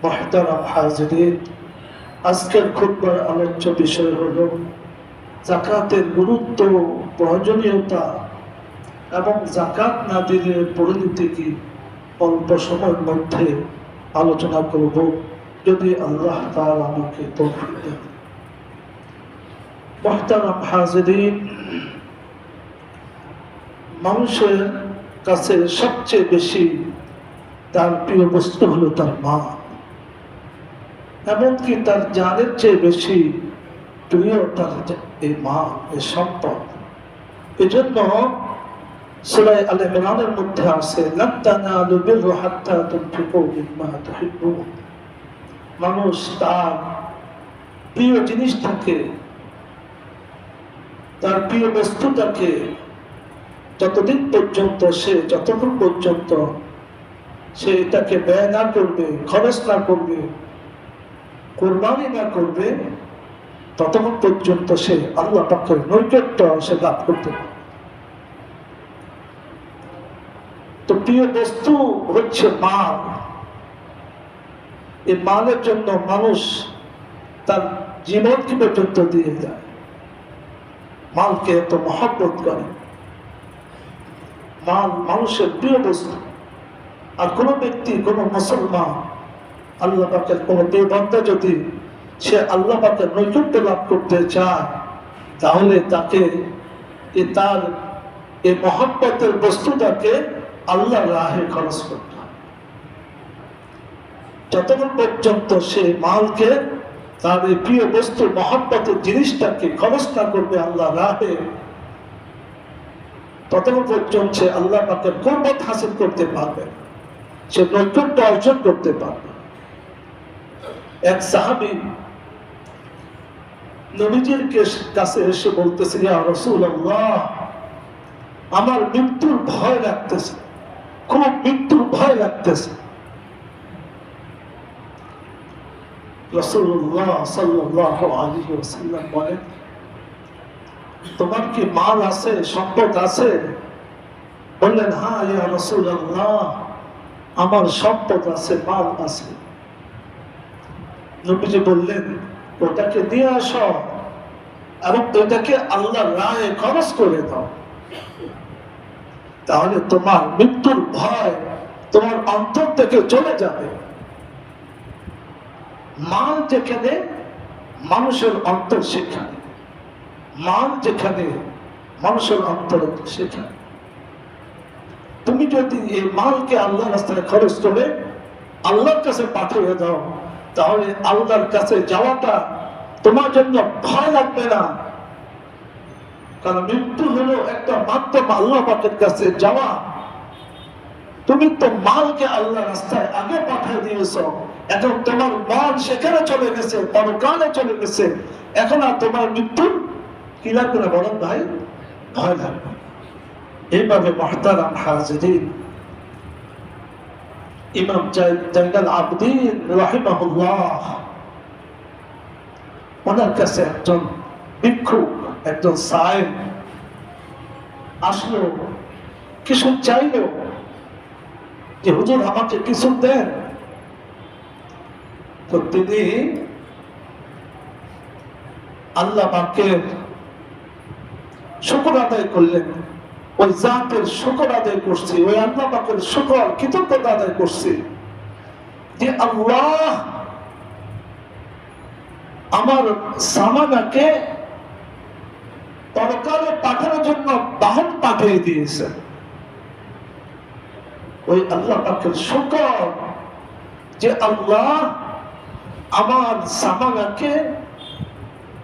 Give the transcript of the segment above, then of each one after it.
মুহতারাম হাজিরিন, আজকের খুতবার আলোচ্য বিষয় হলো যাকাতের গুরুত্ব, প্রয়োজনীয়তা এবং যাকাত না দিলে পরিণতি কি। অল্প সময়ের মধ্যে আলোচনা করব, যদি আল্লাহ তাআলা আমাকে তৌফিক দেন। মুহতারাম হাজিরিন, মানুষের কাছে সবচেয়ে বেশি তার প্রিয় বস্তু হলো তার মা, এমনকি তার জানের চেয়ে বেশি প্রিয় তার এই মা, এই সম্পদ। এই জন্য সূরা আলে ইমরানের মধ্যে আছে, লান তানালু বিররা হাত্তা তুনফিকু মিম্মা তুহিব্বুন। মানুষ তার প্রিয় জিনিসটাকে, তার প্রিয় বস্তুটাকে যতক্ষণ পর্যন্ত সে এটাকে ব্যয় না করবে, খরচ না করবে, কোরবানি না করবে, ততক্ষণ পর্যন্ত সে আল্লাহ পাকের নৈকট্য সে লাভ করতে পারে। তো প্রিয় বস্তু হচ্ছে মাল। এই মালের জন্য মানুষ তার জীবনকে পর্যন্ত দিয়ে যায়, মালকে এত মহব্বত করে। মাল মানুষের প্রিয় বস্তু। আর কোন ব্যক্তি, কোন মুসলমান আল্লাহ পাকের কোন বান্দা যদি সে আল্লাহ পাকের নৈকট্য লাভ করতে চায়, তাহলে তাকে তার এই মহব্বতের বস্তুটাকে আল্লাহর রাহে খরচ করতে হবে। যতক্ষণ পর্যন্ত সে মালকে, তার এই প্রিয় বস্তু মহব্বতের জিনিসটাকে খরচ না করবে আল্লাহর রাহে, ততক্ষণ পর্যন্ত সে আল্লাহ পাকের কুরবত হাসিল করতে পারবে, সে নৈকট্য অর্জন করতে পারবে। এক সাহাবী নবীজির কাছে এসে বলতেছে, ইয়া রাসূলুল্লাহ, আমার মৃত্যুর ভয় লাগতেছে, খুব মৃত্যুর ভয় লাগতেছে। রাসূলুল্লাহ সাল্লাল্লাহু আলাইহি ওয়াসাল্লাম বলেন, তোমার কি মাল আছে, সম্পদ আছে? বললেন, হ্যাঁ ইয়া রাসূলুল্লাহ, আমার সম্পদ আছে, মাল আছে। নবীজি বললেন, ওটাকে নিয়ে আসো এবং ওটাকে আল্লাহর রাহে খরচ করে দাও, তাহলে তোমার মৃত্যুর ভয় তোমার অন্তর থেকে চলে যাবে। মাল যেখানে মানুষের অন্তর, সেখানে মাল যেখানে মানুষের অন্তর, সেখানে তুমি যদি এই মালকে আল্লাহর রাস্তায় খরচ করে আল্লাহর কাছে পাঠিয়ে দাও, তাহলে আল্লাহর কাছে যাওয়াটা তোমার জন্য ভয় লাগবে না। কারণ মৃত্যু হলো একটা মাধ্যম আল্লাহ পাকের কাছে যাওয়া। তুমি তো মালকে আল্লাহর রাস্তায় আগে পাঠিয়ে দিয়েছ, এখন তোমার মাল সেখানে চলে গেছে, পরকালে চলে গেছে, এখন আর তোমার মৃত্যু কি লাগবে না, বলেন ভাই, ভয় লাগবে। এইভাবে মুহতারাম হাজিরিন, ইমাম জাইনুল আবেদিন রাহিমাহুল্লাহ, ওনার কাছে একজন ভিক্ষুক, একজন সায়েম আসলো, কিছু চাইলো যে হুজুর আমাকে কিছু দেন। তো তিনি আল্লাহ পাকের শুকর আদায় করলেন, ওই জাতের শুকর আদায় করছি, ওই আল্লাহ পাকের শুকর কৃতজ্ঞতা আদায় করছি যে আল্লাহ আমার সামানাকে পরকালে পাঠানোর জন্য বাহন পাঠিয়ে দিয়েছে। ওই আল্লাহ পাকের শুকর যে আল্লাহ আমার সামানাকে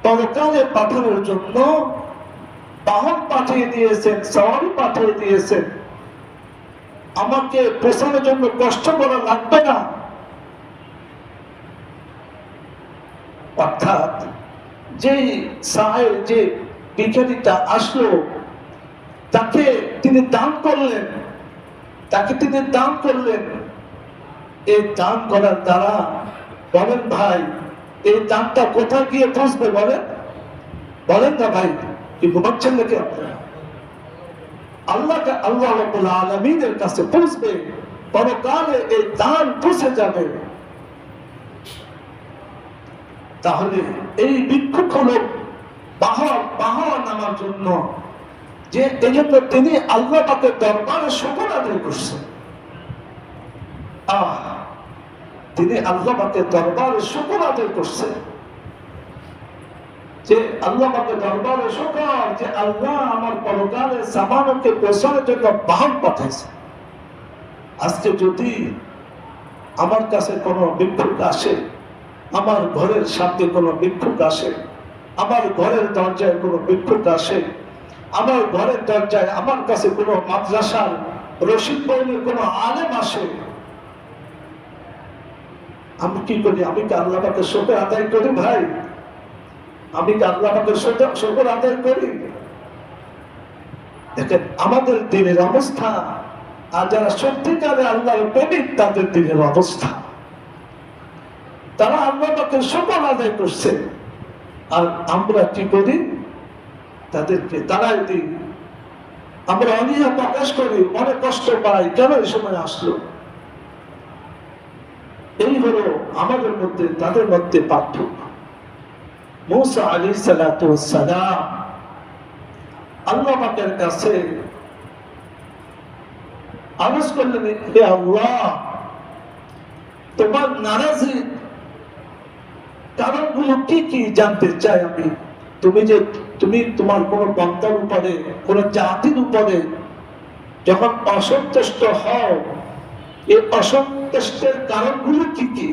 পরকালে পাঠানোর জন্য বাহন পাঠিয়ে দিয়েছেন, সওয়ারি পাঠিয়ে দিয়েছেন, আমাকে পোষানোর জন্য কষ্ট করা লাগবে না। অর্থাৎ যে সাহেব, যে ভিখারিটা আসলো, তাকে তিনি দান করলেন, এই দান করার দ্বারা, বলেন ভাই, এই দানটা কোথায় গিয়ে পৌঁছবে? বলেন না ভাই, কি ঘুমাচ্ছেন নাকি আপনারা? আল্লাহ রাব্বুল আলামিনের কাছে পৌঁছবে, পরকালে এই দান পৌঁছে যাবে। তাহলে এই ভিক্ষুক হলো বাহা নামার জন্য, যে এই জন্য তিনি আল্লাহ পাকের দরবারে শুকর আদায় করছেন। তিনি আল্লাহ পাকের দরবারে শুকর আদায় করছেন, যে আল্লাহ পাকের দরবারে শুকর, যে আল্লাহ আমার পরকালে সামানকে পৌঁছানোর জন্য বাহন পাঠাইছে। আজকে যদি আমার কাছে কোনো ভিক্ষুক আসে, আমার ঘরের সামনে কোনো ভিক্ষুক আসে, আমার ঘরের দরজায় কোনো ভিক্ষুক আসে, আমার ঘরের দরজায় আমার কাছে কোনো মাদ্রাসার রশিদ বইনের কোনো আলেম আসে, আমি কি করি? আমি কি আল্লাহ পাকের শুকর আদায় করি? ভাই, আমি কি আল্লাহ পাকের শুকর আদায় করি? দেখেন আমাদের দিনের অবস্থা, আর যারা সত্যিকারে আল্লাহর প্রেমিক তাদের দিনের অবস্থা। তারা আল্লাহ পাকের শুকর আদায় করছে, আর আমরা কি করি? তাদেরকে তারাই দিই। আমরা অনীহা প্রকাশ করি, অনেক কষ্ট পাই, কেন এই সময় আসলো? এই হলো আমাদের মধ্যে তাদের মধ্যে পার্থক্য। মূসা আলাইহিস সালাতু ওয়াস সালাম আল্লাহ পাকের কাছে আরজ করলেন, হে আল্লাহ, তোমার নারাজি কারণগুলো কি কি জানতে চাই আমি। তুমি তোমার কোন বান্দার উপরে, কোন জাতির উপরে যখন অসন্তুষ্ট হও, এই অসন্তুষ্টের কারণগুলো কি কি?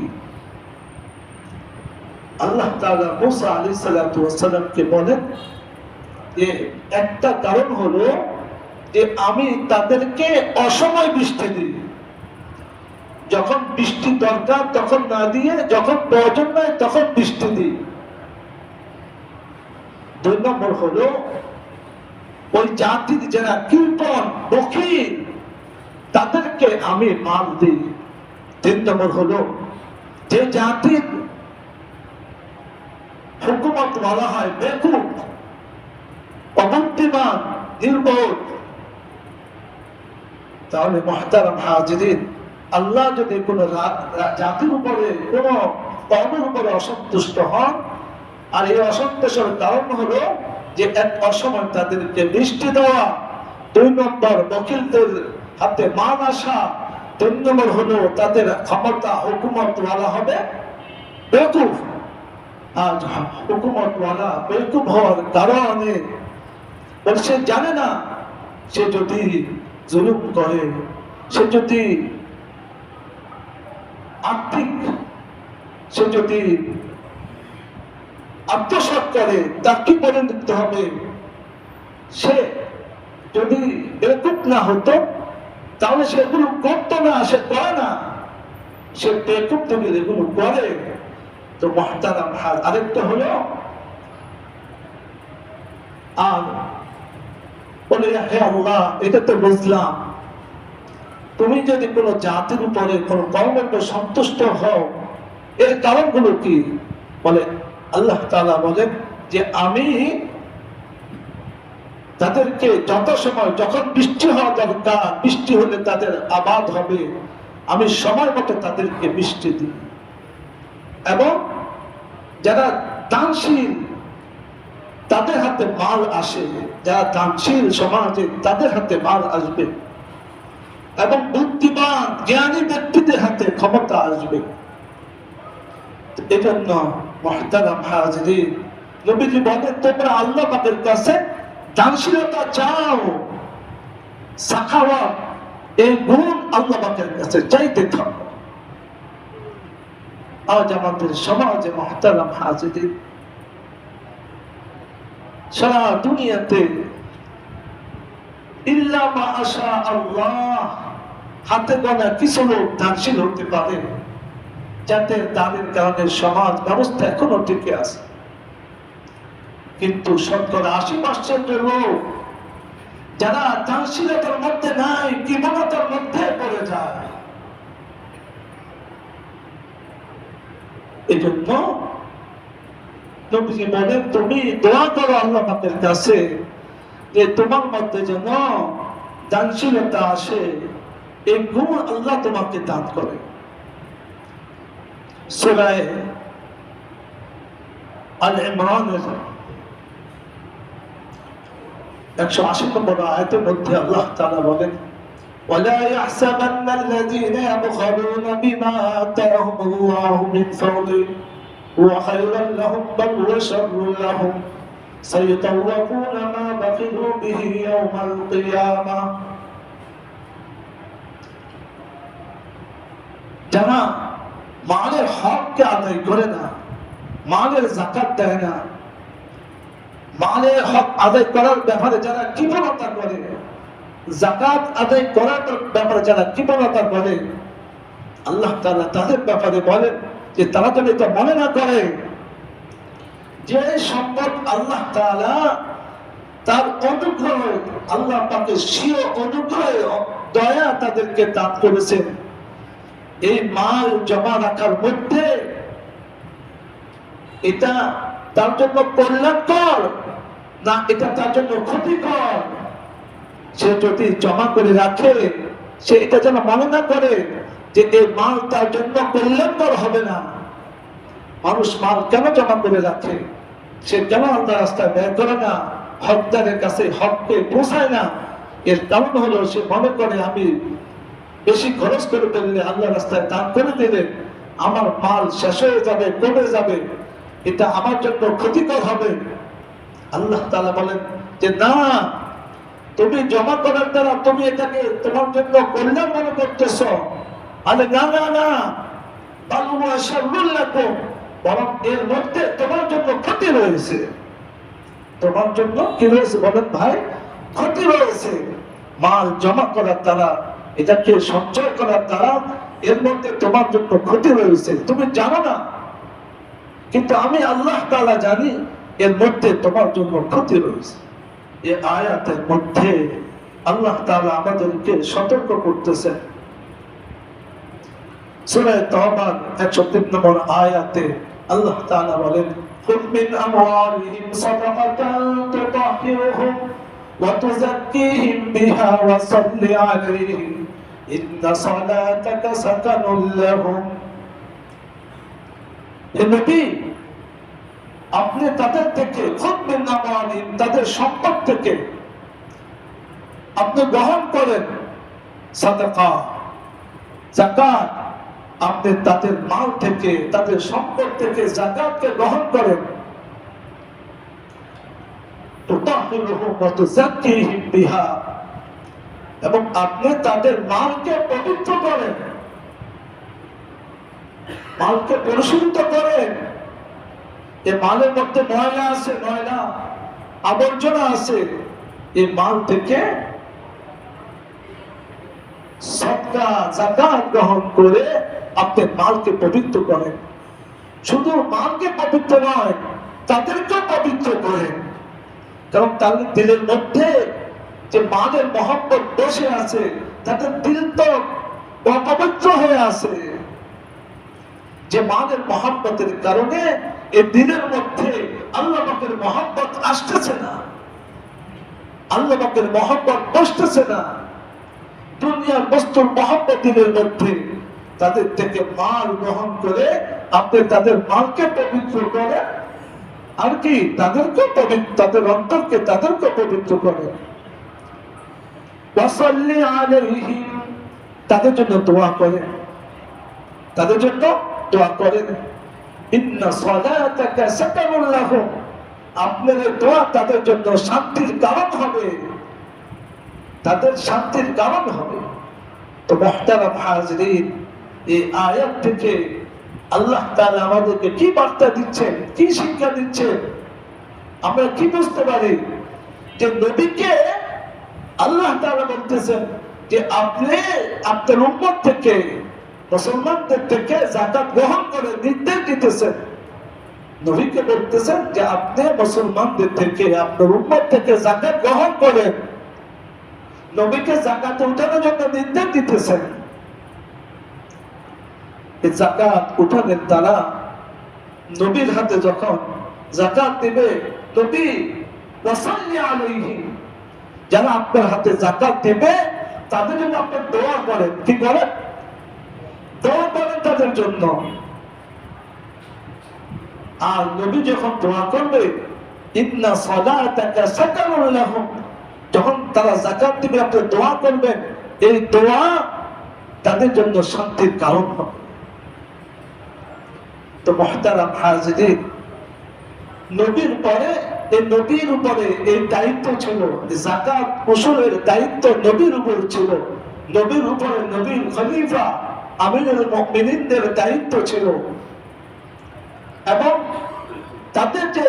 আল্লাহ তাআলা মূসা আলাইহিস সালাতু ওয়াস সালামকে বলেন যে একটা কারণ হলো যে আমি তাদেরকে অসময় বৃষ্টি দিই। যখন বৃষ্টি দরকার তখন না দিয়ে, যখন প্রয়োজন নয় তখন বৃষ্টি দিই। 2 নম্বর হলো ওই জাতির যারা কৃপণ বখিল তাদেরকে আমি মাল দিই। 3 নম্বর হলো যে জাতির হুকুমত বলা হয় বেকুব, অবুদ্ধিমান, নির্বোধ। তাহলে মুহতারাম হাজিরিন, আল্লাহ যদি কোন জাতির উপরে, কোন কওমের উপরে অসন্তুষ্ট হন, আর এই অসন্তোষের কারণ হলো যে এক অসময় তাদেরকে বৃষ্টি দেওয়া, 2 নম্বর বকিলদের হাতে মান আসা, 3 নম্বর হলো তাদের ক্ষমতা হুকুমতওয়ালা হবে বেকুব। আজ হুকুমতওয়ালা বেকুব হওয়ার কারণে সে জানে না, সে যদি জুলুম করে, সে যদি আর্থিক, সে যদি আত্মসাৎ করে, তার কি বলে দিতে হবে? সে যদি বেকুব না হতো তাহলে সেগুলো করতো না, সে করে না। সে বেকুব থেকে এগুলো করে। তো মুহতারাম হাজ, আরেকটা হলো আর বলে, হে আল্লাহ, এটা তো বুঝলাম, তুমি যদি কোনো জাতির উপরে, কোনো কওমের উপর সন্তুষ্ট হও, এর কারণগুলো কি? বলে আল্লাহ তাআলা বলেন যে আমি তাদেরকে যত সময়, যখন বৃষ্টি হওয়া দরকার, বৃষ্টি হলে তাদের আবাদ হবে, আমি সময় মতো তাদেরকে বৃষ্টি দিই। এবং যারা দানশীল তাদের হাতে মাল আসে, যারা দানশীল সমাজে তাদের হাতে মাল আসবে, এবং বুদ্ধিমান জ্ঞানী ব্যক্তিদের হাতে ক্ষমতা আসবে। এজন্য মুহতারাম হাজিরিন, নবীজি বলেন, তোমরা আল্লাহ পাকের কাছে দানশীলতা চাও, সাখাওয়াত, এই গুণ আল্লাহ পাকের কাছে চাইতে থাকো। আজ আমাদের সমাজে মুহতারাম হাজিরিন, সারা দুনিয়াতে ইল্লা মা আশা আল্লাহ, হাতে গোনা কিছু লোক দানশীল হতে পারে, যাতে দানের কারণে সমাজ ব্যবস্থা এখনো টিকে আছে। কিন্তু 70-80% লোক যারা দানশীলতার মধ্যে নাই, কৃপণতার মধ্যে পড়ে যায়। এই জন্য নবীজি বলেন, তুমি দোয়া করো আল্লাহ পাকের কাছে যে তোমার মধ্যে যেন দানশীলতা আসে, এই গুণ আল্লাহ তোমাকে দান করে। সূরা আল ইমরানের 180 নম্বর আয়াতের মধ্যে আল্লাহ তাআলা বলেন ولا يحسبن الذين يبخلون بما آتاهم الله من فضله هو خيرا لهم بل هو شر لهم سيطوقون ما بخلوا به يوم القيامة যারা মালের হককে আদায় করে না, মালের যাকাত দেয় না, মালের হক আদায় করার ব্যাপারে যারা কৃপণতা করে, যাকাত আদায় করার ব্যাপারে যারা কৃপণতা করে, আল্লাহ তাআলা তাদের ব্যাপারে বলেন যে তারা যদি এটা মনে না করে যে সম্পদ আল্লাহ তাআলা তার অনুগ্রহ, আল্লাহ পাকের স্বীয় অনুগ্রহে দয়া তাদেরকে দান করেছেন, এই মাল জমা রাখার মধ্যে এটা তার জন্য কল্যাণকর না এটা তার জন্য ক্ষতিকর, সে যদি জমা করে রাখে সে এটা যেন মনে না করে যে এই মাল তার জন্য কল্যাণকর হবে না। মানুষ মাল কেন জমা করে রাখে, সে কেন আল্লাহ রাস্তায় ব্যয় করে না, হকদারের কাছে হককে পৌঁছায় না, এর কারণ হলো সে মনে করে আমি বেশি খরচ করে ফেললে, আল্লাহ রাস্তায় দান করে দিলে আমার মাল শেষ হয়ে যাবে, কমে যাবে, এটা আমার জন্য ক্ষতিকর হবে। আল্লাহ তাআলা বলেন যে না, তুমি জমা করার দ্বারা তুমি এটাকে তোমার জন্য কল্যাণ মনে করতেছ, আরে না না না, বরং এর মধ্যে তোমার জন্য ক্ষতি রয়েছে। তোমার জন্য কি রয়েছে বলেন ভাই? ক্ষতি রয়েছে। মাল জমা করার দ্বারা, এটাকে সঞ্চয় করার দ্বারা এর মধ্যে তোমার জন্য ক্ষতি রয়েছে, তুমি জানো না, কিন্তু আমি আল্লাহ তাআলা জানি এর মধ্যে তোমার জন্য ক্ষতি রয়েছে। এই আয়াতের মধ্যে আল্লাহ তাআলা আমাদেরকে সতর্ক করতেছেন। সূরা তাওবার 103 নম্বর আয়াতে আল্লাহ তাআলা বলেন কুল মিন আমওয়ালিহিম সাদাকাতান তুতাহহিরুহুম ওয়া তুযাক্কিহিম বিহা ওয়া সাল্লি আলাইহিম ইন্না সালাতাকা সাকানুল লাহুম। হে নবী, আপনি তাদের থেকে খুদ মিন আমওয়ালিহিম, তাদের সম্পদ থেকে আপনি গ্রহণ করেন সাদাকা, যাকাত, আপনি তাদের মাল থেকে, তাদের সম্পদ থেকে যাকাতকে গ্রহণ করেন। তুতাহহিরুহুম ওয়া তুযাক্কিহিম বিহা, এবং আপনি তাদের মালকে পবিত্র করেন, মালকে পরিশুদ্ধ করেন। এই মালের মধ্যে ময়লা আছে, ময়লা আবর্জনা আছে, এই মাল থেকে সদকা যাকাত গ্রহণ করে আপনি মালকে পবিত্র করেন। শুধু মালকে পবিত্র নয়, তাদেরকে পবিত্র করেন, কারণ তাদের দিলের মধ্যে যে মালের মহব্বত বসে আছে, তাদের দিল তো অপবিত্র হয়ে আছে। যে মালের মহব্বতের কারণে এই দিলের মধ্যে আল্লাহ পাকের মহব্বত আসতেছে না, আল্লাহ পাকের মহব্বত বসতেছে না, দুনিয়ার বস্তুর মহব্বত দিলের মধ্যে, তাদের থেকে মাল গ্রহণ করে আপনি তাদের মালকে পবিত্র করে, আর কি তাদেরকে পবিত্র, তাদের অন্তরকে তাদেরকে পবিত্র করে। ওয়াসাল্লি আলাইহিম, তাদের জন্য দোয়া করেন, তাদের জন্য দোয়া করেন। ইন্না সালাতাকা সাকানুল লাহুম, আপনার দোয়া তাদের জন্য শান্তির কারণ হবে, তাদের শান্তির কারণ হবে। তো মুহতারাম হাজরিন, এই আয়াত থেকে আল্লাহ তাআলা আমাদেরকে কি বার্তা দিচ্ছেন, কি শিক্ষা দিচ্ছেন, আমরা কি বুঝতে পারি? যে নবীকে আল্লাহ তাআলা বলতেছেন যে আপনি আপনার উম্মত থেকে, মুসলমানদের থেকে যাকাত গ্রহণ করে নির্দেশ দিতেছেন। নবীকে বলতেছেন যে আপনি মুসলমানদের থেকে, আপনার উম্মত থেকে যাকাত গ্রহণ করেন। নবীকে যাকাত উঠানোর জন্য নির্দেশ দিতেছেন। এই যাকাত উঠানোর দ্বারা নবীর হাতে যখন যাকাত দিবে, নবী ওয়াসাল্লি আলাইহিম, যারা আপনার হাতে যাকাত দেবে তাদের জন্য আপনি দোয়া করেন। কি করেন? দোয়া করেন তাদের জন্য। আর নবী যখন দোয়া করবে ইন্না সালাতাকা সাকানুন লাহুম, যখন তারা যাকাত দিবে আপনি দোয়া করবেন, এই দোয়া তাদের জন্য শান্তির কারণ হবে। তো মুহতারাম হাজিরিন, নবীর পরে নবীর উপরে এই দায়িত্ব ছিল, যাকাত উসুলের দায়িত্ব নবীর উপর ছিল। নবীর উপরে নবীর খলিফা আমিরুল মুমিনিনদের দায়িত্ব ছিল, এবং তাদের যে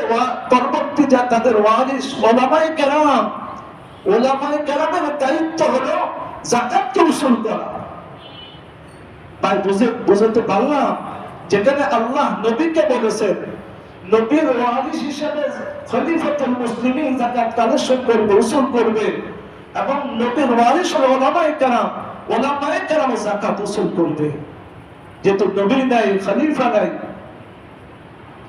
পরবর্তী যা তাদের ওয়ারিস ওলামায়ে কেরামের দায়িত্ব হলো যাকাতকে উসুল করা। ভাই বুঝতে পারলাম, যেখানে আল্লাহ নবীকে বলেছেন নবীর ওয়ারিস হিসেবে খলিফাতুল মুসলিমিন যাকাত কালেকশন করবে, উসুল করবে, এবং নবীর ওয়ারিস হলো ওলামায়ে কেরাম যাকাত উসুল করবে। যেহেতু নবী নাই, খলিফা নাই,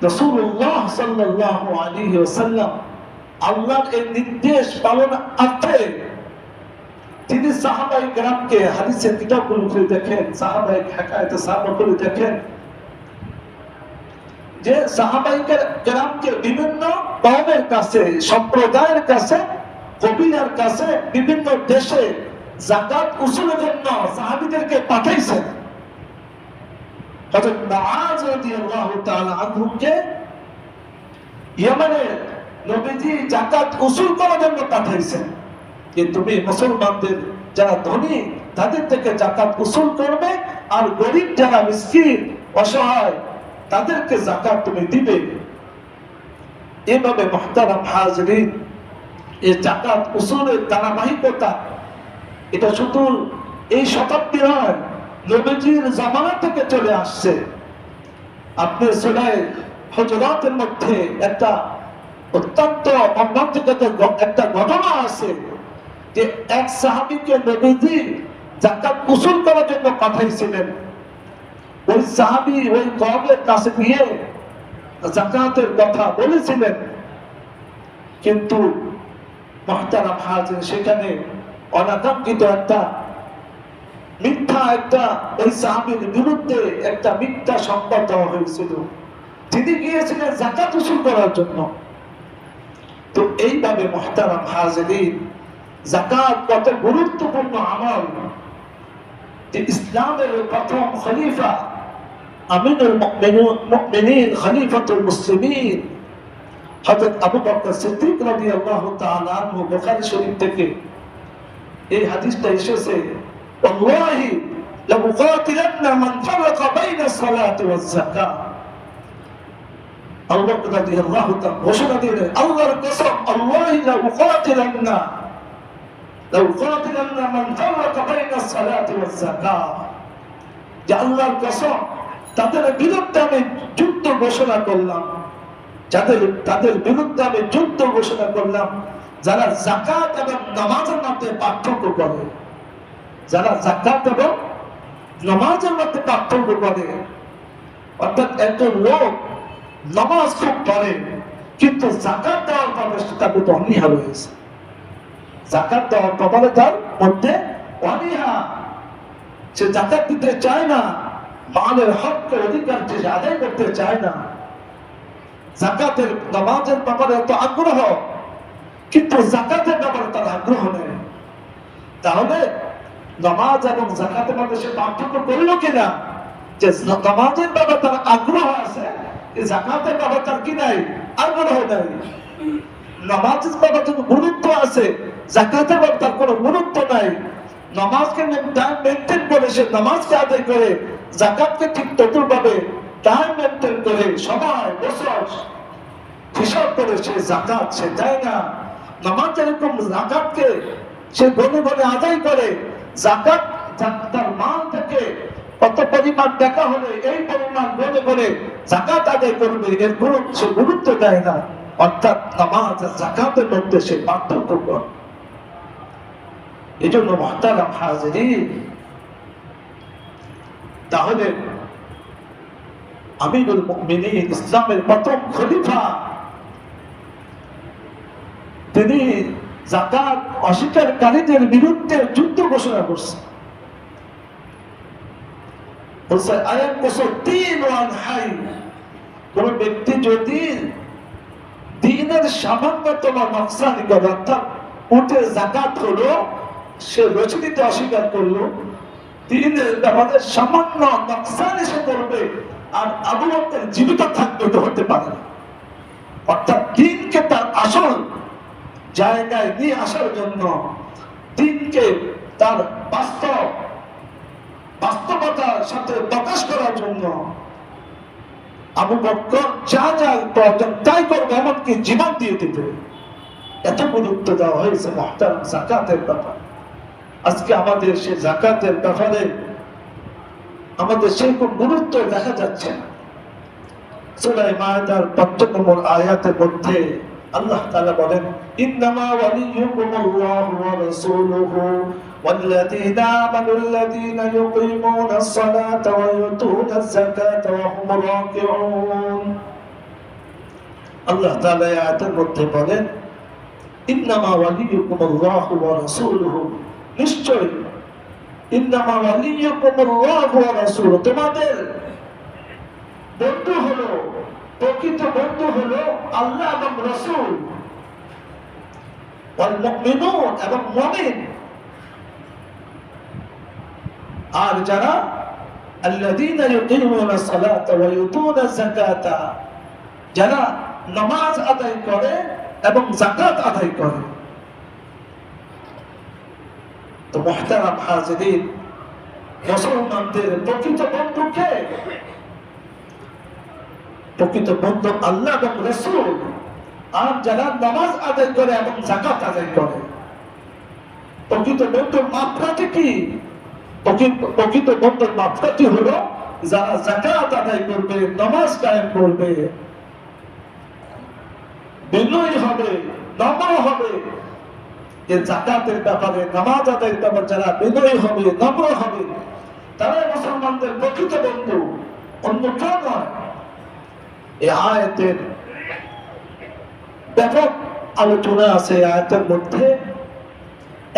রাসূলুল্লাহ সাল্লাল্লাহু আলাইহি ওয়াসাল্লাম আল্লাহর এই নির্দেশ পালনার্থে তিনি সাহাবায়ে কেরামকে, হাদিসের কিতাবগুলো খুলে দেখেন, সাহাবায়ে হেকায়েতে সাহাবা খুলে দেখেন যে সাহাবায়ে কেরামকে বিভিন্ন কওমের কাছে, সম্প্রদায়ের কাছে, কবিলার কাছে, বিভিন্ন দেশে যাকাত উসুলের জন্য সাহাবীদেরকে পাঠাইছেন। হযরত মুআয রাদিয়াল্লাহু তাআলা আনহুকে ইয়েমেনে নবীজি যাকাত উসুল করার জন্য পাঠাইছেন যে তুমি মুসলমানদের যারা ধনী তাদের থেকে যাকাত উসুল করবে, আর গরিব যারা মিসকিন অসহায় তাদেরকে যাকাত তুমি দিবে। এভাবে মুহতারাম হাজিরিন, এই যাকাত উসুলের ধারাবাহিকতা এটা শুধু এই শতাব্দী নয়, নবীজির জামানা থেকে চলে আসছে। আপনি সূরা হুজুরাতের মধ্যে একটা অত্যন্ত মর্মান্তিক একটা ঘটনা আছে যে এক সাহাবীকে নবীজি যাকাত উসুল করার জন্য পাঠাইছিলেন। ওই সাহাবী ওই কওমের কাছে গিয়ে যাকাতের কথা বলেছিলেন, কিন্তু মুহতারাম হাজির সেখানে অনাকাঙ্ক্ষিত একটা ওই সাহাবীর বিরুদ্ধে একটা মিথ্যা সংবাদ দেওয়া হয়েছিল। তিনি গিয়েছিলেন যাকাত উসুল করার জন্য। তো এইভাবে মুহতারাম হাজিরিন, যাকাত কত গুরুত্বপূর্ণ আমল যে ইসলামের প্রথম খলিফা আমিরুল মুমিনিন খলিফাতুল মুসলিমিন হযরত আবু বকর সিদ্দিক রাদিয়াল্লাহু তাআলা আনহু, বুখারী শরীফ থেকে এই হাদিসটা এসেছে, ওয়াল্লাহি লাউকাতিলান্না মান ফারাকা বাইনা সালাতি ওয়াজ যাকাত। আবু বকর রাদিয়াল্লাহু তাআলা ঘোষণা দিলেন, আল্লাহর কসম, ওয়াল্লাহি লাউকাতিলান্না মান ফারাকা বাইনা সালাতি ওয়াজ যাকাত, যে আল্লাহর কসম তাদের বিরুদ্ধে আমি যুদ্ধ ঘোষণা করলাম, তাদের বিরুদ্ধে আমি যুদ্ধ ঘোষণা করলাম যারা যাকাত এবং নামাজের মধ্যে পার্থক্য করে, যারা যাকাত এবং নামাজের মধ্যে পার্থক্য করে। অর্থাৎ একজন লোক নামাজ খুব পড়ে কিন্তু যাকাত দেওয়ার পরে তার মধ্যে অনীহা রয়েছে, যাকাত দেওয়ার পরে তার মধ্যে অনীহা, সে যাকাত দিতে চায় না, মালের হককে অধিকার সে আদায় করতে চায় না। যাকাতের নামাজের ব্যাপারে এত আগ্রহ কিন্তু যাকাতের ব্যাপারে তার আগ্রহ নেই। তাহলে নামাজ এবং যাকাতের মধ্যে সে পার্থক্য করলো কিনা, যে নামাজের ব্যাপারে তার আগ্রহ আছে, যাকাতের ব্যাপারে তার কি নাই, আগ্রহ নেই। নামাজের ব্যাপারে যত গুরুত্ব আছে, যাকাতের ব্যাপারে তার কোনো গুরুত্ব নাই। নামাজকে টাইম মেনটেন করে সে নামাজকে আদায় করে, যাকাতকে ঠিক ততভাবে টাইম মেনটেন করে সময় বছর হিসাব করে সে যাকাত সে দেয় না। নামাজ যেরকম যাকাতকে সে গনে গনে আদায় করে, যাকাত তার মাল থেকে কত পরিমাণ টাকা হলে এই পরিমাণ গনে গনে যাকাত আদায় করবে, এর গুরুত্ব দেয় না। অর্থাৎ নামাজ আর যাকাতের মধ্যে সে পার্থক্য করে। এই জন্য মুহতারাম হাজিরিন, তাহলে আমিরুল মুমিনিন ইসলামের প্রথম খলিফা তিনি যাকাত অস্বীকারীদের বিরুদ্ধে যুদ্ধ ঘোষণা করছেন। বলছে আয়াকুসুদ্দিন ওয়ান হাই, কোন ব্যক্তি যদি দিনের সামান্যতম নকশানি করে, অর্থাৎ উটের যাকাত হলো, সে রসিদ দিতে অস্বীকার করলো, দিনের ব্যাপারে সামান্য নকশানি সে করবে, আর আবু বকর জীবিত থাকবে, তো হতে পারে না। অর্থাৎ দিনকে তার আসল জায়গায় নিয়ে আসার জন্য, দিনকে তার বাস্তবতার সাথে প্রকাশ করার জন্য আবু বকর যা যা প্রয়োজন তাই করবে, এমনকি জীবন দিয়ে দিবে। এত গুরুত্ব দেওয়া হয়েছে মুহতারাম যাকাতের ব্যাপারে। আজকে আমাদের সেই যাকাতের ব্যাপারে আমাদের সেই কোন গুরুত্ব দেখা যাচ্ছে না। সূরা মায়দার ৫০ নম্বর আয়াতের মধ্যে আল্লাহ তাআলা বলেন, ইন্নামা ওয়ালিয়ুকুমুল্লাহু ওয়া রাসূলুহু ওয়াল্লাযীনা আমানুল্লাযীনা ইউকিমুনাস সালাতা ওয়া ইউতুনাজ যাকাতা ওয়া হুম রাকিউন। আল্লাহ তাআলা এই আয়াতের মধ্যে বলেন, ইন্নামা ওয়ালিয়ুকুমুল্লাহু ওয়া রাসূলুহু, নিশ্চয় ইন্নামা ওয়ালিয়ুকুমুল্লাহু ওয়া রাসূলুহু, তোমাদের বন্ধু হলো, প্রকৃত বন্ধু হলো আল্লাহ এবং রাসূল, ওয়াল মুমিনুন, এবং মুমিন। আর যারা আল্লাযীনা ইউকিমুনাস সালাতা ওয়া ইউতুনাজ যাকাতা, যারা নামাজ আদায় করে এবং যাকাত আদায় করে। তো মুহতারাম হাজিরিন, মুসলমানদের প্রকৃত বন্ধু কে? প্রকৃত বন্ধু আল্লাহ এবং রাসূল। আর যারা নামাজ আদায় করে এবং যাকাত আদায় করে, প্রকৃত বন্ধুর মাপকাঠি কি? প্রকৃত বন্ধুর মাপকাঠি হলো যারা যাকাত আদায় করবে, নামাজ কায়েম করবে, বিনয়ী হবে, নম্র হবে। এই যাকাতের ব্যাপারে, নামাজ আদায়ের ব্যাপারে যারা বিনয়ী হবে, নম্র হবে, তারাই মুসলমানদের প্রকৃত বন্ধু, অন্য কেউ নয়। এই আয়াতের ব্যাপক আলোচনা আছে। আয়াতের মধ্যে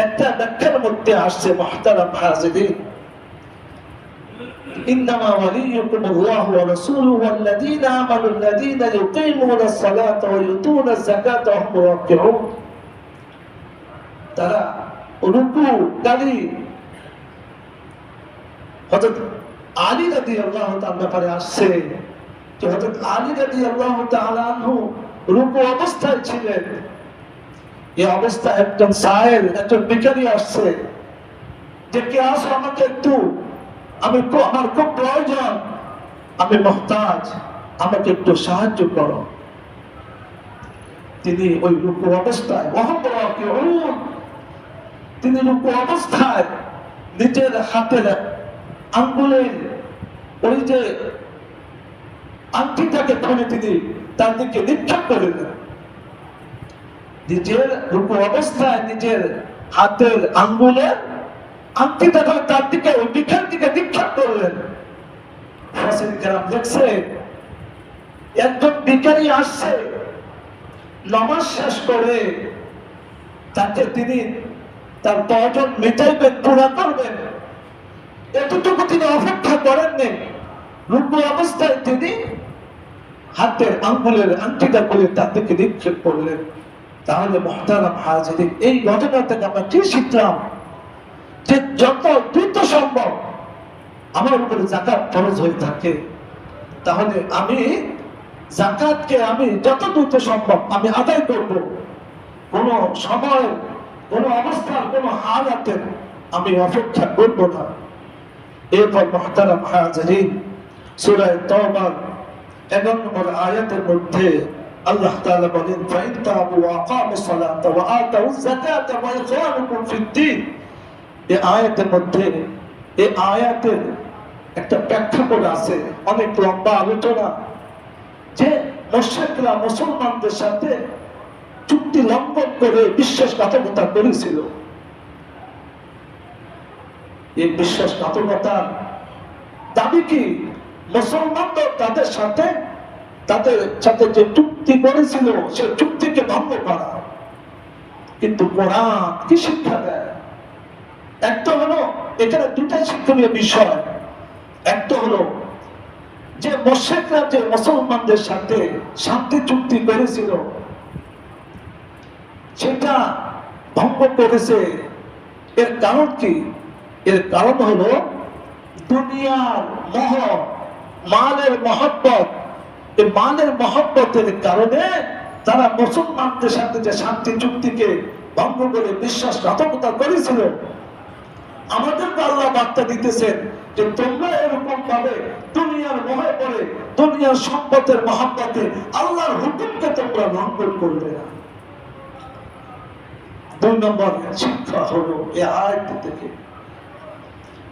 একটা ব্যাখ্যার মধ্যে আসছে মুহতারাম হাজিরিন, ইন্নামা ওয়ালিয়ুকুমুল্লাহু ওয়া রাসূলুহু ওয়াল্লাযীনা আমানুল্লাযীনা ইউকিমুনাস সালাতা ওয়া ইউতুনাজ যাকাতা ওয়া হুম রাকিউন। তারা রুকুকারী। হযরত আলী রাদিয়াল্লাহু তাআলা ব্যাপারে আসছে যে হযরত আলী রাদিয়াল্লাহু তাআলা আনহু রুকু অবস্থায় ছিলেন। এই অবস্থায় একজন সায়েল, একজন ভিখারি আসছে যে, কে আসো, আমাকে একটু, আমার খুব প্রয়োজন, আমি মুহতাজ, আমাকে একটু সাহায্য করো। তিনি ওই রুকু অবস্থায়, তিনি রুকু অবস্থায় নিজের হাতের আঙ্গুলের ওই যে আংটিটাকে ধরে তিনি তার দিকে নিক্ষেপ করলেন। নিজের রুকু অবস্থায় নিজের হাতের আঙ্গুলের আংটিটা ধরে তার দিকে, ওই ভিখারির দিকে নিক্ষেপ করলেন। মুফাসসিরিন কেরাম দেখছে, একজন ভিখারি আসছে, নামাজ শেষ করে তাকে তিনি তার প্রয়োজন মেটাইবেন, পুরা করবেন, এতটুকু তিনি অপেক্ষা করেননি। রুকু অবস্থায় তিনি হাতের আঙ্গুলের আংটিটা করে তার দিকে নিক্ষেপ করলেন। তাহলে মুহতারাম হাজিরিন, এই ঘটনা থেকে আমরা কি শিখলাম? যে যত দ্রুত সম্ভব আমার উপরে যাকাত ফরজ হয়ে থাকে, তাহলে আমি যাকাতকে আমি যত দ্রুত সম্ভব আমি আদায় করব। কোন সময়, কোন অবস্থার, কোন হালাতের আমি অপেক্ষা করব না। এরপর মুহতারাম হাজিরিন, সূরা তাওবার 11 নম্বর আয়াতের মধ্যে আল্লাহ তাআলা বলেন, ফাইন তাবু ওয়া আকামুস সালাতা ওয়া আতাউজ যাকাতা ওয়া ইখওয়ানুকুম ফিদ-দীন। এই আয়াতের মধ্যে, এই আয়াতের একটা প্রেক্ষাপট আছে, অনেক লম্বা আলোচনা, যে মুশরিকরা মুসলমানদের সাথে চুক্তি লঙ্ঘন করে বিশ্বাসঘাতকতা করেছিল। এই বিশ্বাসঘাতকতার দাবি কি? মুসলমানরা তাদের সাথে যে চুক্তি করেছিল সে চুক্তিকে ভঙ্গ করা। কিন্তু কোরআন কি শিক্ষা দেয়? একটা হলো, এখানে দুটাই শিক্ষণীয় বিষয়। একটা হলো যে মুশরিকরা যে মুসলমানদের সাথে শান্তি চুক্তি করেছিল সেটা ভঙ্গ করেছে। এর কারণ কি? এর কারণ হলো দুনিয়ার মোহ, মালের মহব্বত। এই মালের মহব্বতের কারণে তারা মুসলমানদের সাথে যে শান্তি চুক্তিকে ভঙ্গ করে বিশ্বাসঘাতকতা করেছিল। আমাদেরকে আল্লাহ বার্তা দিতেছেন যে তোমরা এরকম ভাবে দুনিয়ার মোহে পড়ে দুনিয়ার সম্পদের মহব্বতে আল্লাহর হুকুমকে তোমরা লঙ্ঘন করবে না। 2 নম্বর শিক্ষা হলো এই আয়াত থেকে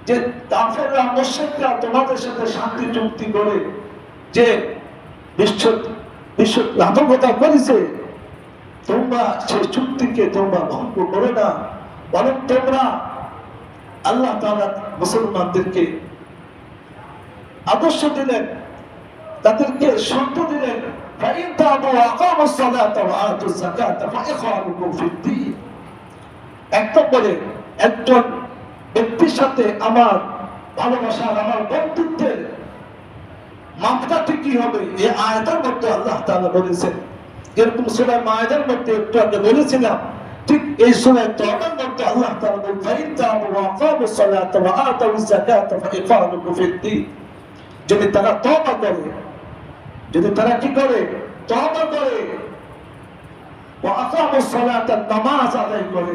যে কাফেররা মুশরিকরা তোমাদের সাথে শান্তি চুক্তি করে যে বিশ্বাসঘাতকতা করেছে, তোমরা সেই চুক্তিকে তোমরা ভঙ্গ করো না, বরং তোমরা আল্লাহ তাআলা মুসলমানদেরকে আদর্শ দিলেন, তাদেরকে শর্ত দিলেন, ফাইন তাবু ওয়া আকামুস সালাতা ওয়া আতুজ যাকাতা ফাইখওয়ানুকুম ফিদ-দীন। একটা করে একজন ব্যক্তির সাথে আমার ভালোবাসার, আমার বন্ধুত্বের মাপকাঠি কি হবে? এই আয়াতের মধ্যে আল্লাহ তাআলা বলেছেন। যেরকম সূরা মায়েদার মধ্যে একটু আগে বলেছিলাম, ঠিক এই সূরা তাওবার মধ্যে আল্লাহ তাআলা বলেন, ফাইন তাবু ওয়া আকামুস সালাতা ওয়া আতুজ যাকাতা ফাইখওয়ানুকুম ফিদ-দীন। যদি তারা তওবা করে, যদি তারা কি করে? তওবা করে, ওয়া আকামুস সালাতা, নামাজ আদায় করে,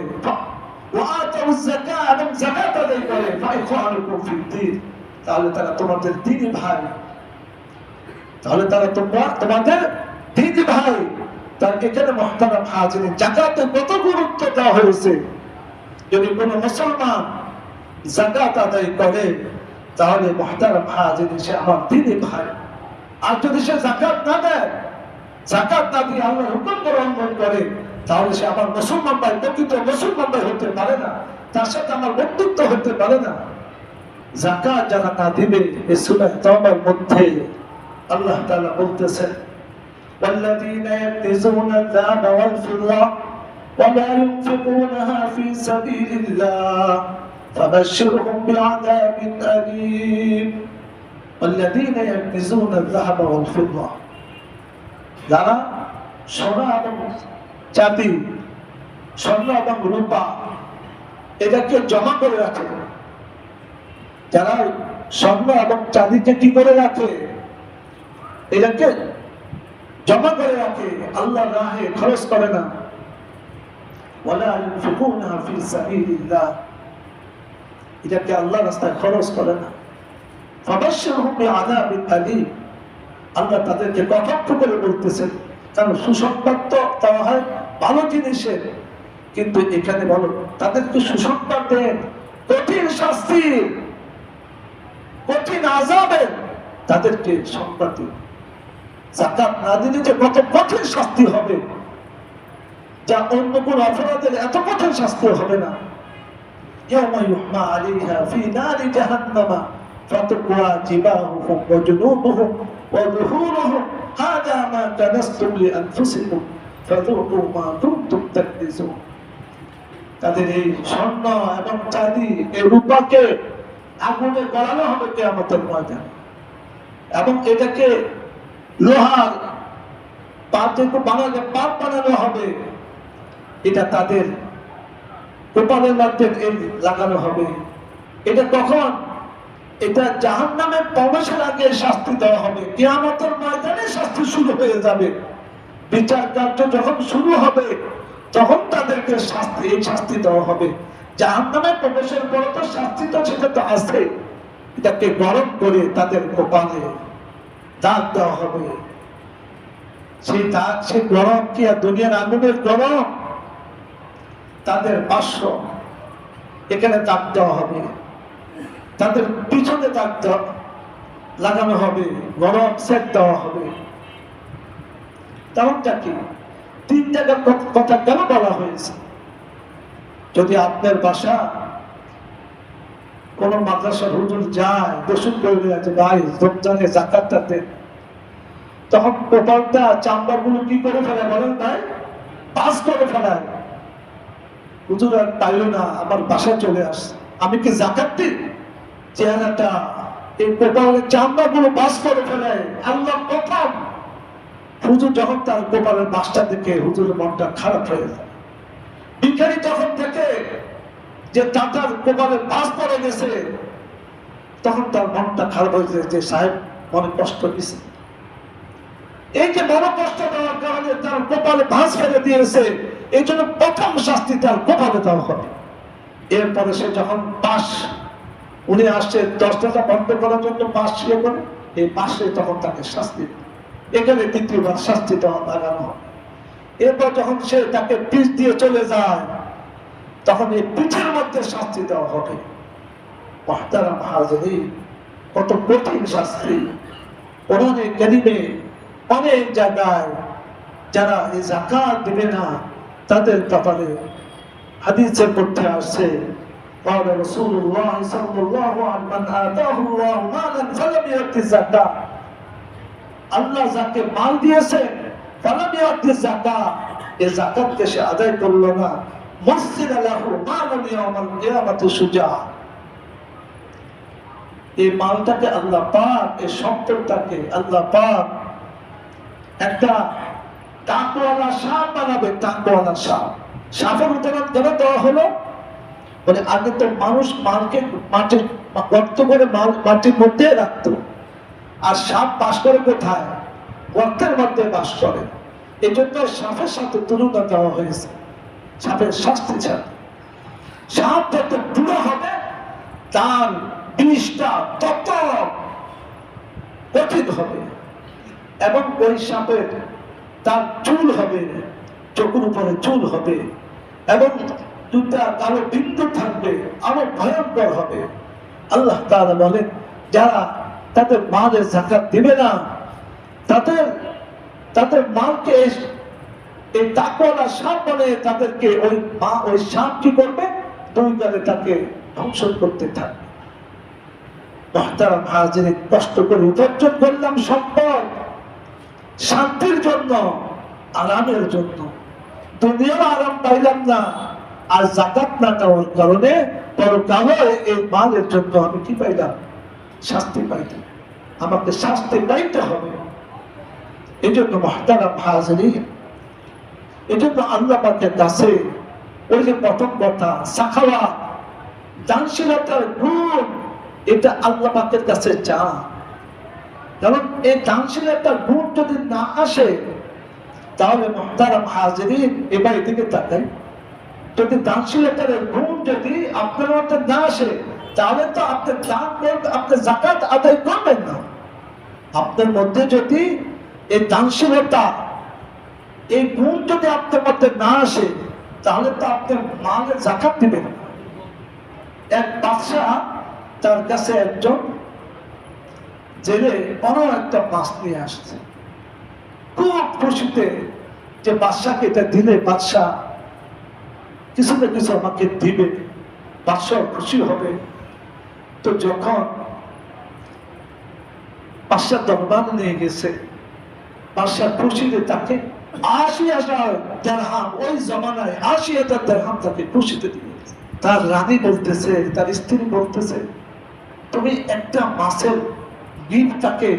ওয়া আতুজ যাকাত, এবং যাকাত আদায় করে, ফাইখওয়ানুকুম ফিদ-দীন, তাহলে তারা তোমাদের দ্বীনি ভাই, তাহলে তারা তোমাদের দ্বীনি ভাই। তার এখানে মুহতারাম হাজিরিন, যাকাতের কত গুরুত্ব দেওয়া হয়েছে। যদি কোনো মুসলমান যাকাত আদায় করে তাহলে মুহতারাম হাজিরিন সে আমার দ্বীনি ভাই। আর যদি সে যাকাত না দেয়, যাকাত না দিয়ে আল্লাহর হুকুমকে লঙ্ঘন করে, তাহলে সে আমার মুসলমান ভাই, প্রকৃত মুসলমান ভাই হতে পারে না, তার সাথে আমার বন্ধুত্ব হতে পারে না। যাকাত যারা না দিবে, এই সূরা তাওবার মধ্যে আল্লাহ তাআলা বলতেছেন, والذين يكنزون الذهب والفضة ولا ينفقونها في سبيل الله فبشرهم بعذاب أليم والذين يكنزون الذهب والفضة। যারা সোনা এবং চাঁদি, স্বর্ণ এবং রূপা এটাকে জমা করে রাখে, যারা স্বর্ণ এবং চাঁদিকে কি করে রাখে? এটাকে জমা করে রাখে, আল্লাহর রাহে খরচ করে না। ওয়ালা ইউনফিকুনা ফি সাবিলিল্লাহ, এটাকে আল্লাহর রাস্তায় খরচ করে না। ফাবাশশিরহুম বিআযাবিন আলীম, আল্লাহ তাদেরকে কটাক্ষ করে বলতেছেন। কারণ সুসংবাদ তো দেওয়া হয় ভালো জিনিসের, কিন্তু এখানে বলো তাদেরকে সুসংবাদ দেন কঠিন শাস্তির, কঠিন আযাবের, তাদেরকে সংবাদ দিন। যাকাত না দিলে যে কত কঠিন শাস্তি হবে, যা অন্য কোন অপরাধের এত কঠিন শাস্তি হবে না। ইয়াওমা ইউহমা আলাইহা ফি নারি জাহান্নামা ফাতুকওয়া জিবাহুহুম ওয়া জুনুবুহুম ওয়া যুহুরুহুম হাযা মা কানাসতুম লিআনফুসিকুম ফাযুকু মা কুনতুম তাকনিজুন। তাদের এই স্বর্ণ এবং চাঁদি, এই রূপাকে আগুনে গলানো হবে কিয়ামতের ময়দানে, এবং এটাকে লোহার পাত বানানো হবে। এটা তাদের কপালের মধ্যে লাগানো হবে। এটা কখন? এটা জাহান্নামে প্রবেশের আগে শাস্তি দেওয়া হবে। কিয়ামতের ময়দানে শাস্তি শুরু হয়ে যাবে। বিচার কার্য যখন শুরু হবে তখন তাদেরকে এই শাস্তি দেওয়া হবে। জাহান্নামে প্রবেশের পর তো শাস্তি তো সেটা তো আছে, এটাকে গরম করে তাদের কপালে দাগ দেওয়া হবে। সেই দাগ, সে গরম কি আর দুনিয়ার আগুনের গরম? তাদের পার্শ্ব এখানে দাগ দেওয়া হবে, তাদের পিছনে দাগ লাগানো হবে, গরম সেট দেওয়া হবে। তেমনটা কি 3 জায়গার কথা কেন বলা হয়েছে? যদি আপনার বাসা কোন মাদ্রাসার হুজুর যায়, দোষণ করে আছে, ভাই রমজানে যাকাতটা দেন, তখন কপালটা চামড়া গুলো কি করে ফেলে বলেন ভাই? পাস করে ফেলায়। হুজুর আর পাইল না, আমার বাসায় চলে আসছে, আমি কি যাকাত দিই? চেহারাটা এই কপালের চামড়াগুলো বাস করে ফেলে। আল্লাহ প্রথম হুজুর যখন তার কপালের বাসটা দেখে হুজুরের মনটা খারাপ হয়ে যায়। ভিখারি যখন দেখে যে তার কপালের বাস পড়ে গেছে, তখন তার মনটা খারাপ হয়ে যায় যে সাহেব মনে কষ্ট দিছে। এই যে বড় কষ্ট দেওয়ার কারণে তার কপালে ভাঁজ ফেলে দিয়েছে, এই জন্য প্রথম শাস্তি তার কপালে দেওয়া হবে। এরপরে সে যখন পাশ উনি আসছে দরজাটা বন্ধ করার জন্য পাশ ইয়ে করে, এই পাশে তখন তাকে শাস্তি, এখানে দ্বিতীয়বার শাস্তি দেওয়া লাগানো হবে। এরপর যখন সে তাকে পিঠ দিয়ে চলে যায়, তখন এই পিঠের মধ্যে শাস্তি দেওয়া হবে। মুহতারাম হাজিরিন, কত কঠিন শাস্তি। কোরআনে কারীমে অনেক জায়গায় যারা এই যাকাত দিবে না তাদের ব্যাপারে হাদিসের মধ্যে আসছে, قال رسول الله صلى الله عليه وسلم من آتاه الله مالا فلم يؤت الزكاة, আল্লাহ যাকে মাল দিয়েছে فلم يؤت الزكاة, এই যাকাতকে সে আদায় করলো না, مثل له مال يوم القيامة شجاع, এই মালটাকে আল্লাহ পাক, এই সম্পদটাকে আল্লাহ পাক একটা তাকওয়ালা সাপ বানাবে। তাকওয়ালা সাপ, সাপের উদাহরণ কেন দেওয়া হলো? বলে আগে তো মানুষ মালকে মাটির গর্ত করে মাটির মধ্যে রাখতো, আর সাপ বাস করে কোথায়? গর্তের মধ্যে বাস করে। এই জন্য সাপের সাথে তুলনা দেওয়া হয়েছে, সাপের শাস্তি ছাড়া। সাপ যত বুড়ো হবে তার বিষটা তত কঠিন হবে, এবং ওই সাপের তার চুল হবে, চোখের উপরে চুল হবে, এবং দুটা কালো বিন্দু থাকবে, আরো ভয়ঙ্কর হবে। আল্লাহ তাআলা বলেন যারা তাদের মালের যাকাত দিবে না, তাদের মালকে এই তাকওয়ালা সাপ বলে তাদেরকে ওই সাপ কি করবে? দুই গালে তাকে ধ্বংস করতে থাকবে। মুহতারাম হাজিরিন, কষ্ট করে উপার্জন করলাম সম্পদ শান্তির জন্য, আরামের জন্য, দুনিয়ার আরাম পাইলাম না, আর যাকাত না দেওয়ার কারণে পরকালে এই মালের জন্য আমি কি পাইলাম? শাস্তি পাইলাম। আমাকে শাস্তি পাইতে হবে। এই জন্য মুহতারাম হাজিরিন, এই জন্য আল্লাহ পাকের কাছে ওই যে প্রথম কথা সাখাওয়াত, দানশীলতার গুণ, এটা আল্লাহ পাকের কাছে চা। কারণ এই দানশীলতার গুণ যদি না আসে, তাহলে মুহতারাম হাজিরিন এবার এদিকে তাকাই, যদি দানশীলতার গুণ যদি আপনার মধ্যে না আসে, তাহলে তো আপনি দান করবেন, আপনি যাকাত আদায় করবেন না। আপনার মধ্যে যদি এই দানশীলতা, এই গুণ যদি আপনার মধ্যে না আসে, তাহলে তো আপনি মালের যাকাত দিবেন না। এক বাদশা, তার কাছে একজন জেলে বড় একটা মাছ নিয়ে আসছে, খুব খুশিতে যে বাদশাকে এটা দিলে বাদশা কিছু না কিছু আমাকে দিবে, বাদশা খুশি হবে। তো যখন বাদশা দরবার নিয়ে গেছে, বাদশা খুশিতে তাকে ৮০,০০০ দিরহাম, ওই জমানায় ৮০,০০০ দিরহাম তাকে খুশিতে দিয়েছে। তার রানী বলতেছে, তার স্ত্রী বলতেছে, তুমি একটা মাছের গিফটটাকে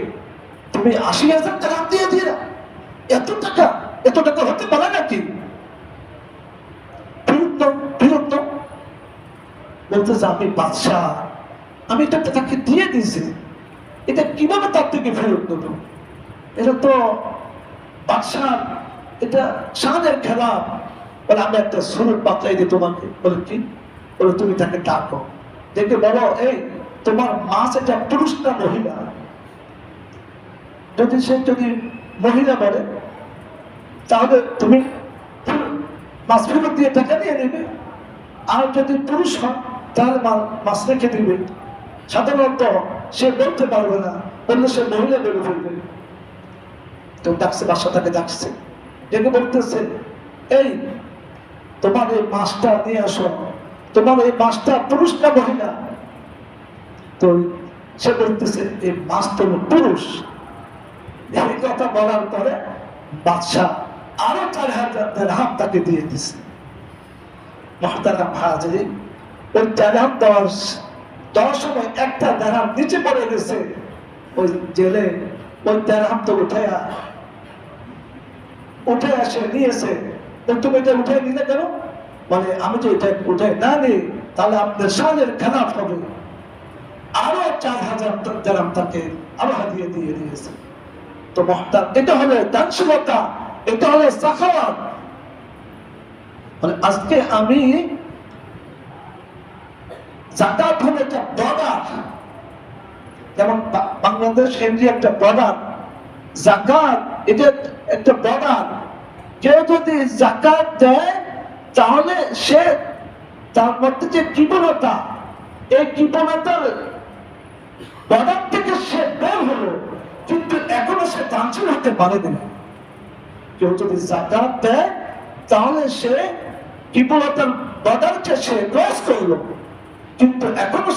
তুমি ৮০,০০০ দিরহাম দিয়ে দিয়ে, এত টাকা হতে পারে নাকি? ফেরত দাও। বলতেছে আমি বাদশাহ, আমি এটা তাকে দিয়ে দিয়েছি, এটা কিভাবে তার থেকে ফেরত দেবো? এটা তো বাদশাহ, এটা শানের খেলা। বলে আমি একটা সুরত বাতলাই দিই তোমাকে। বলে কি? বলে তুমি তাকে ডাকো, দেখে বলো এই তোমার মাছ এটা পুরুষ না মহিলা? যদি মহিলা বলে, তাহলে তুমি মাছ ফেরত দিয়ে টাকা নিয়ে নেবে, আর যদি পুরুষ হয় তাহলে মাছ রেখে দিবে। সাধারণত সে বলতে পারবে না, বললে সে মহিলা বলে ফেলবে। তো ডাকছে, বাসাটাকে ডাকছে, ডেকে বলতেছে এই তোমার এই মাছটা নিয়ে আসো, তোমার এই মাছটা পুরুষ না মহিলা? তো সে বলতেছে এই মাছ তো পুরুষ। এই কথা বলার পরে বাদশাহ আরো ৪,০০০ দিরহাম তাকে দিয়ে দিছে। মুহতারাম হাজিরিন, ওই দিরহাম দেওয়ার দেওয়ার সময় একটা দেরহাম নিচে পড়ে গেছে, ওই জেলে ওই দেরহাম তো উঠে আসে নিয়েছে। তুমি এটা উঠে নিলে কেন? বলে আমি তো এটা উঠে না নিই তাহলে আপনার শানের খেলাফ হবে। আরো 4000 দেরহাম তাকে আরো হাদিয়া দিয়ে দিয়েছে। তো মুহতারাম, এটা হলো দানশীলতা, এটা হলো সাখাওয়াত। মানে আজকে আমি যাকাত হলো একটা বর্ডার, যেমন বাংলাদেশ কেন্দ্রীয় একটা বর্ডার, যাকাত এটা একটা বর্ডার। কেউ যদি যাকাত দেয় তাহলে সে তার মধ্যে যে কৃপণতা, এই কৃপণতার বর্ডার থেকে সে বের হলো, কিন্তু এখনো সে দানশীল হতে পারেনি। কেউ যদি যাকাত দেয় তাহলে সে কৃপণতার বর্ডারকে সে ক্রস করলো, কিন্তু এখনো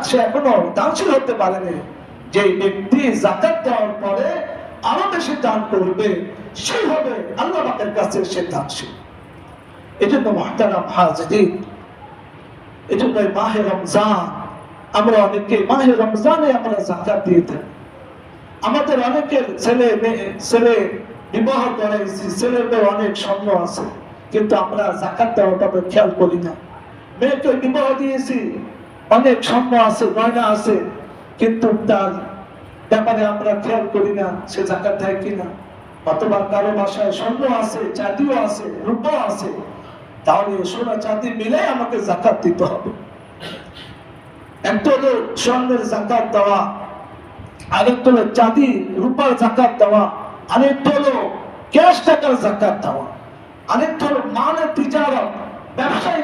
সে এখনো দানশীল হতে পারেনি। যে ব্যক্তি যাকাত দেওয়ার পরে আরো বেশি দান করবে, সেই হবে আল্লাহ পাকের কাছে সে দানশীল। এই জন্য মুহতারাম হাজিরিন, এই জন্য মাহে রমজান আমরা অনেকে মাহে রমজানে আমরা যাকাত দিয়ে থাকি। আমাদের অনেকের ছেলে বিবাহ করাইছি, ছেলেদের অনেক স্বপ্ন আছে, কিন্তু আমরা যাকাত দেওয়াটা খেয়াল করি না। মেয়েকে বিবাহ দিয়েছি, অনেক স্বপ্ন আছে, গয়না আছে, কিন্তু তার ব্যাপারে আমরা খেয়াল করি না সে যাকাত দেয় কিনা। অথবা কারো বাসায় স্বর্ণ আছে, চাঁদিও আছে, রূপা আছে, তাহলে সোনা চাঁদি মিলে আমাকে যাকাত দিতে হবে। একটা হলো স্বর্ণের যাকাত দেওয়া, আরেকটা হলো চাঁদি রূপার যাকাত দেওয়া, আরেকটা হলো ক্যাশ টাকার যাকাত দেওয়া, আরেকটা হলো মালের তিজারত, ব্যবসায়ী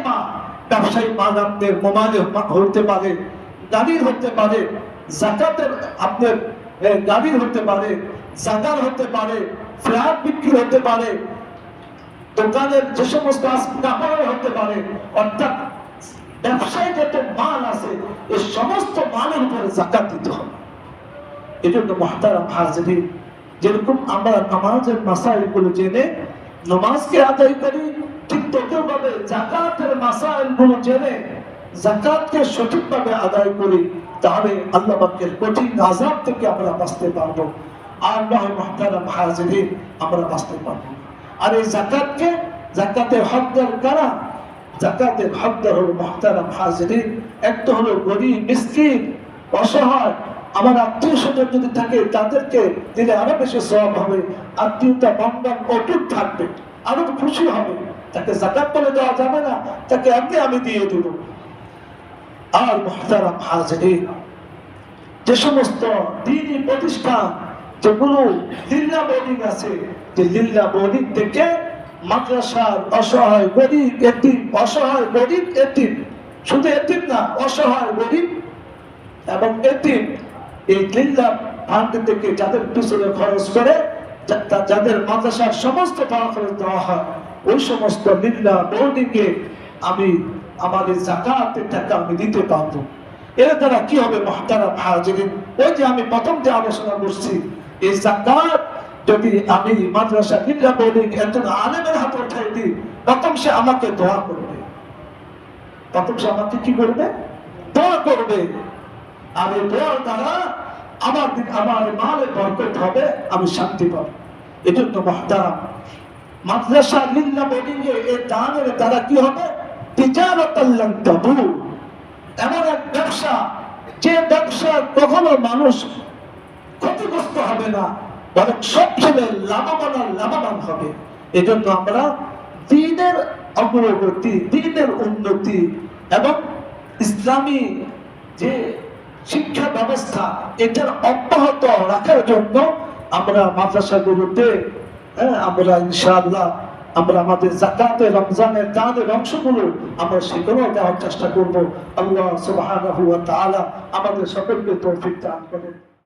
মাল আপনার মোবাইলের হতে পারে, গাড়ির হতে পারে, যাকাতের আপনার গাড়ির হতে পারে, জাগার হতে পারে, ফ্ল্যাট বিক্রি হতে পারে, দোকানের যে সমস্ত কাপড়ের হতে পারে। অর্থাৎ ব্যবসায় যত মাল আছে এই সমস্ত মালের উপরে যাকাত দিতে হবে। এই জন্য মুহতারাম হাজিরিন, যেরকম আমরা নামাজের মাসাইলগুলো জেনে নামাজকে আদায় করি, ঠিক ততভাবে যাকাতের মাসাইলগুলো জেনে যাকাতকে সঠিকভাবে আদায় করি, তাহলে আল্লাহ পাকের কঠিন আযাব থেকে আমরা বাঁচতে পারবো। আর নয় মুহতারাম হাজিরিন, আমরা বাঁচতে পারবো। আর এই যাকাতের হকদার কারা? যাকাতের হকদার হলো মুহতারাম হাজিরিন, একটা হলো গরীব, মিসকিন, অসহায়। আমার আত্মীয় স্বজন যদি থাকে তাদেরকে দিলে আরো বেশি সওয়াব হবে, আত্মীয়তা বন্ধন অটুট থাকবে, আরো খুশি হবে। তাকে যাকাত বলে দেওয়া যাবে না, তাকে এমনি আমি দিয়ে দেব। আর মুহতারাম হাজিরিন, যে সমস্ত দ্বীনি প্রতিষ্ঠান যেগুলো লিল্লাহ বোর্ডিং আছে, যে লিল্লাহ বোর্ডিং থেকে মাদ্রাসার অসহায় গরিব এতিম, অসহায় গরিব এতিম, শুধু এতিম না, অসহায় গরিব এবং এতিম, এই লিল্লাহ ফান্ড থেকে যাদের পিছনে খরচ করে, যাদের মাদ্রাসার সমস্ত টাকা খরচ দেওয়া হয়, ওই সমস্ত লিল্লাহ বোর্ডিংয়ে আমি আমাদের যাকাতের টাকা আমি দিতে পারবো। এর দ্বারা কি হবে মুহতারাম হাজিরিন? ওই যে আমি প্রথম যে আলোচনা করছি, এই যাকাত যদি আমি মাদ্রাসা লিল্লাহ বোর্ডিং একজন আলেমের হাতে উঠাই দিই, প্রথম সে আমাকে দোয়া করবে, প্রথম সে আমাকে কি করবে? দোয়া করবে। আর এই দোয়ার দ্বারা আমার মালে বরকত হবে, আমি শান্তি পাবো। এই জন্য মুহতারাম, মাদ্রাসা লিল্লাহ বোর্ডিং এর দানের দ্বারা কি হবে? তিজারাতাল লান তাবুর, এমন এক ব্যবসা, যে ব্যবসা কখনো মানুষ ক্ষতিগ্রস্ত হবে না, বরং সবসময় লাভবান হবে। এই জন্য আমরা দ্বীনের অগ্রগতি, দ্বীনের উন্নতি এবং ইসলামী যে শিক্ষা ব্যবস্থা, এটার অব্যাহত রাখার জন্য আমরা মাদ্রাসাগুলোতে আমরা ইনশাআল্লাহ আমরা আমাদের যাকাতে রমজানের দানের অংশগুলো আমরা সেগুলো দেওয়ার চেষ্টা করব। আল্লাহ সুবহানাহু ওয়া তাআলা আমাদের সকলকে তৌফিক দান করেন।